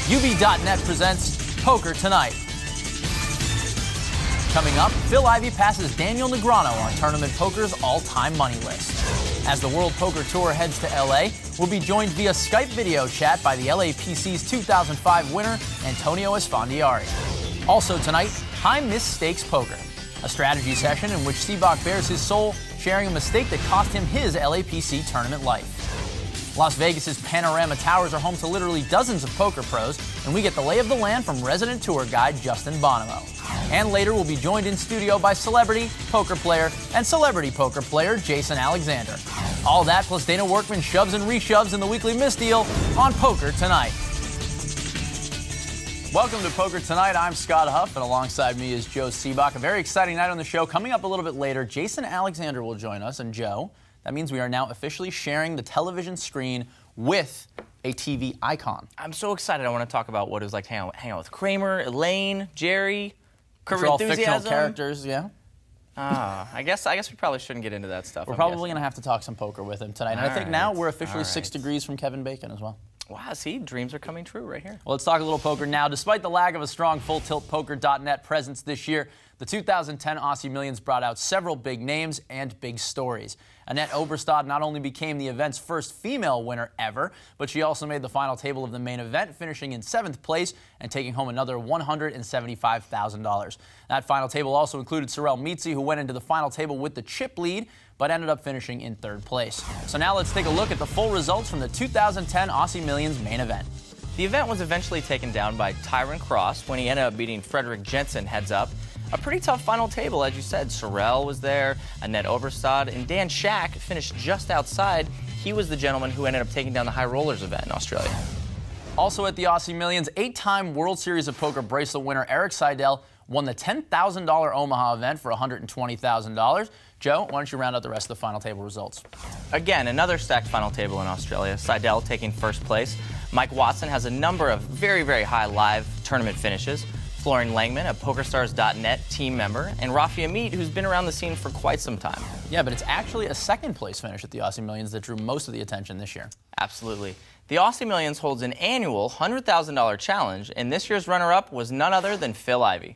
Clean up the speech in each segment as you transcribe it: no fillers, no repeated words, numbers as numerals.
UB.net presents Poker2Nite. Coming up, Phil Ivey passes Daniel Negreanu on Tournament Poker's all-time money list. As the World Poker Tour heads to LA, we'll be joined via Skype video chat by the LAPC's 2005 winner, Antonio Esfandiari. Also tonight, High Miss Stakes Poker, a strategy session in which Sebok bears his soul, sharing a mistake that cost him his LAPC tournament life. Las Vegas's Panorama Towers are home to literally dozens of poker pros, and we get the lay of the land from resident tour guide Justin Bonomo. And later we'll be joined in studio by celebrity poker player and celebrity poker player Jason Alexander. All that plus Dana Workman shoves and reshoves in the weekly misdeal on Poker2Nite. Welcome to Poker2Nite. I'm Scott Huff, and alongside me is Joe Sebok. A very exciting night on the show. Coming up a little bit later, Jason Alexander will join us, and Joe, that means we are now officially sharing the television screen with a TV icon. I'm so excited. I want to talk about what it was like to hang out with Kramer, Elaine, Jerry, Curb all Enthusiasm. fictional characters, yeah. I guess we probably shouldn't get into that stuff. We're probably going to have to talk some poker with him tonight. And I think now we're officially 6 degrees from Kevin Bacon as well. Wow, see, dreams are coming true right here. Well, let's talk a little poker now. Despite the lack of a strong full-tilt Poker.net presence this year, the 2010 Aussie Millions brought out several big names and big stories. Annette Oberstad not only became the event's first female winner ever, but she also made the final table of the main event, finishing in 7th place and taking home another $175,000. That final table also included Sorel Mitzi, who went into the final table with the chip lead, but ended up finishing in 3rd place. So now let's take a look at the full results from the 2010 Aussie Millions main event. The event was eventually taken down by Tyron Cross when he ended up beating Frederick Jensen heads up. A pretty tough final table, as you said. Sorel was there, Annette Oberstad, and Dan Shack finished just outside. He was the gentleman who ended up taking down the High Rollers event in Australia. Also at the Aussie Millions, 8-time World Series of Poker bracelet winner Eric Seidel won the $10,000 Omaha event for $120,000. Joe, why don't you round out the rest of the final table results? Again, another stacked final table in Australia. Seidel taking 1st place. Mike Watson has a number of very, very high live tournament finishes. Florian Langman, a PokerStars.net team member, and Rafi Amit, who's been around the scene for quite some time. Yeah, but it's actually a 2nd place finish at the Aussie Millions that drew most of the attention this year. Absolutely. The Aussie Millions holds an annual $100,000 challenge, and this year's runner-up was none other than Phil Ivey.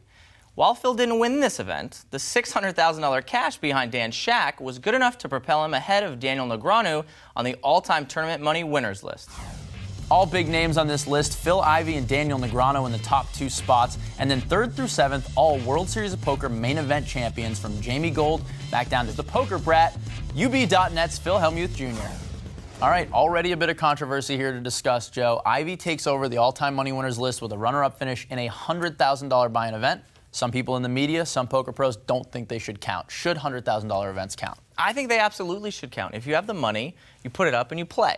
While Phil didn't win this event, the $600,000 cash behind Dan Shack was good enough to propel him ahead of Daniel Negreanu on the all-time tournament money winners list. All big names on this list, Phil Ivey and Daniel Negreanu in the top 2 spots, and then 3rd through 7th, all World Series of Poker main event champions, from Jamie Gold back down to the poker brat, UB.net's Phil Hellmuth Jr. All right, already a bit of controversy here to discuss, Joe. Ivey takes over the all-time money winners list with a runner-up finish in a $100,000 buy-in event. Some people in the media, some poker pros don't think they should count. Should $100,000 events count? I think they absolutely should count. If you have the money, you put it up and you play.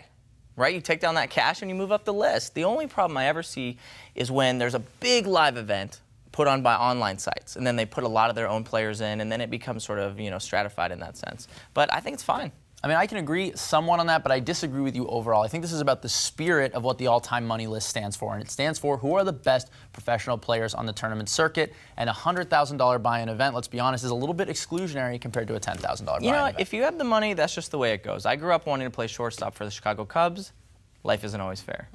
Right? You take down that cash and you move up the list. The only problem I ever see is when there's a big live event put on by online sites, and then they put a lot of their own players in, and then it becomes sort of, stratified in that sense. But I think it's fine. I mean, I can agree somewhat on that, but I disagree with you overall. I think this is about the spirit of what the all-time money list stands for, and it stands for who are the best professional players on the tournament circuit, and a $100,000 buy-in event, let's be honest, is a little bit exclusionary compared to a $10,000 buy-in event. If you have the money, that's just the way it goes. I grew up wanting to play shortstop for the Chicago Cubs. Life isn't always fair.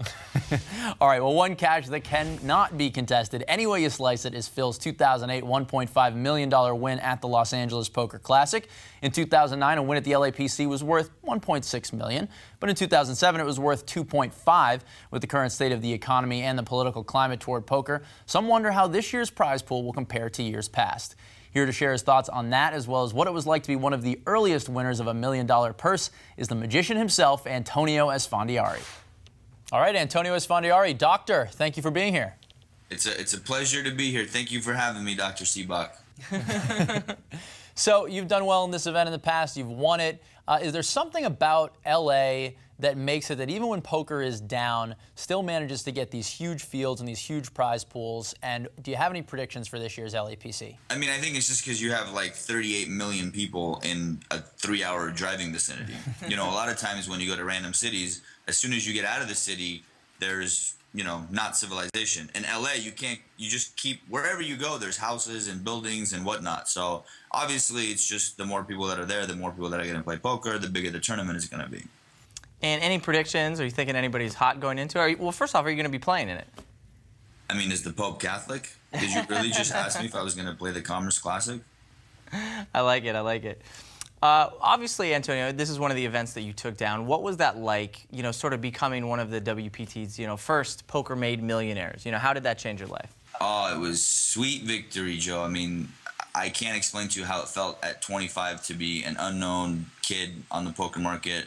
All right, well, one cash that cannot be contested, any way you slice it, is Phil's 2008 $1.5 million win at the Los Angeles Poker Classic. In 2009, a win at the LAPC was worth $1.6 million, but in 2007, it was worth $2.5. With the current state of the economy and the political climate toward poker, some wonder how this year's prize pool will compare to years past. Here to share his thoughts on that, as well as what it was like to be one of the earliest winners of a $1 million purse, is the magician himself, Antonio Esfandiari. All right, Antonio Esfandiari, doctor, thank you for being here. It's a pleasure to be here. Thank you for having me, Dr. Sebok. So you've done well in this event in the past. You've won it. Is there something about LA that makes it that even when poker is down, still manages to get these huge fields and these huge prize pools? And do you have any predictions for this year's LAPC? I mean, I think it's just because you have like 38 million people in a 3-hour driving vicinity. A lot of times when you go to random cities, as soon as you get out of the city, there's, not civilization. In LA, you just keep, wherever you go, there's houses and buildings and whatnot. So obviously it's just the more people that are there, the more people that are going to play poker, the bigger the tournament is going to be. And any predictions? Are you thinking anybody's hot going into it? Well, first off, are you going to be playing in it? I mean, is the Pope Catholic? Did you really just ask me if I was going to play the Commerce Classic? I like it. I like it. Obviously, Antonio, this is one of the events that you took down. What was that like, you know, sort of becoming one of the WPT's, you know, first poker-made millionaires? You know, how did that change your life? Oh, it was sweet victory, Joe. I mean, I can't explain to you how it felt at 25 to be an unknown kid on the poker market.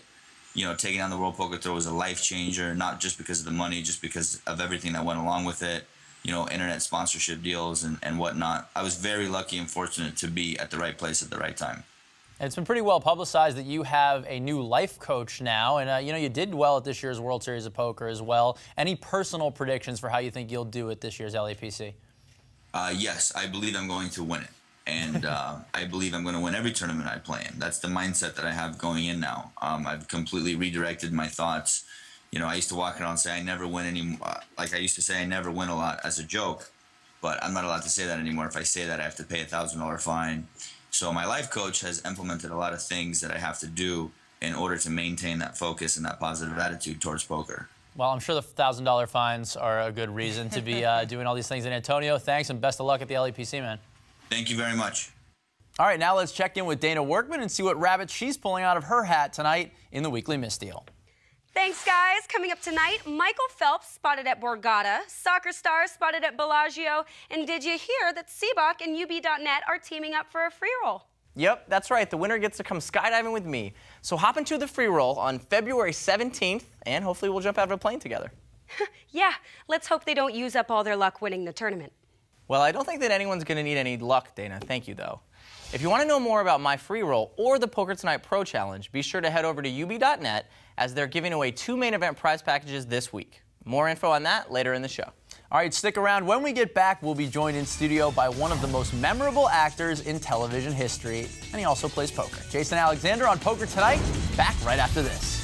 You know, taking on the World Poker Tour was a life changer, not just because of the money, just because of everything that went along with it. You know, internet sponsorship deals and whatnot. I was very lucky and fortunate to be at the right place at the right time. It's been pretty well publicized that you have a new life coach now, and you know, you did well at this year's World Series of Poker as well. Any personal predictions for how you think you'll do at this year's LAPC? Yes, I believe I'm going to win it, and I believe I'm going to win every tournament I play in. That's the mindset that I have going in now. I've completely redirected my thoughts. You know, I used to walk around and say I never win any. Like I used to say I never win a lot as a joke, but I'm not allowed to say that anymore. If I say that, I have to pay a $1,000 fine. So my life coach has implemented a lot of things that I have to do in order to maintain that focus and that positive attitude towards poker. Well, I'm sure the $1,000 fines are a good reason to be doing all these things. And Antonio, thanks and best of luck at the LAPC, man. Thank you very much. All right, now let's check in with Dana Workman and see what rabbit she's pulling out of her hat tonight in the Weekly Misdeal. Thanks, guys. Coming up tonight, Michael Phelps spotted at Borgata, soccer stars spotted at Bellagio, and did you hear that Sebok and UB.net are teaming up for a free roll? Yep, that's right. The winner gets to come skydiving with me. So hop into the free roll on February 17th, and hopefully we'll jump out of a plane together. Yeah, let's hope they don't use up all their luck winning the tournament. Well, I don't think that anyone's going to need any luck, Dana. Thank you, though. If you want to know more about my free roll or the Poker2Nite Pro Challenge, be sure to head over to UB.net as they're giving away 2 main event prize packages this week. More info on that later in the show. All right, stick around. When we get back, we'll be joined in studio by one of the most memorable actors in television history, and he also plays poker. Jason Alexander on Poker2Nite, back right after this.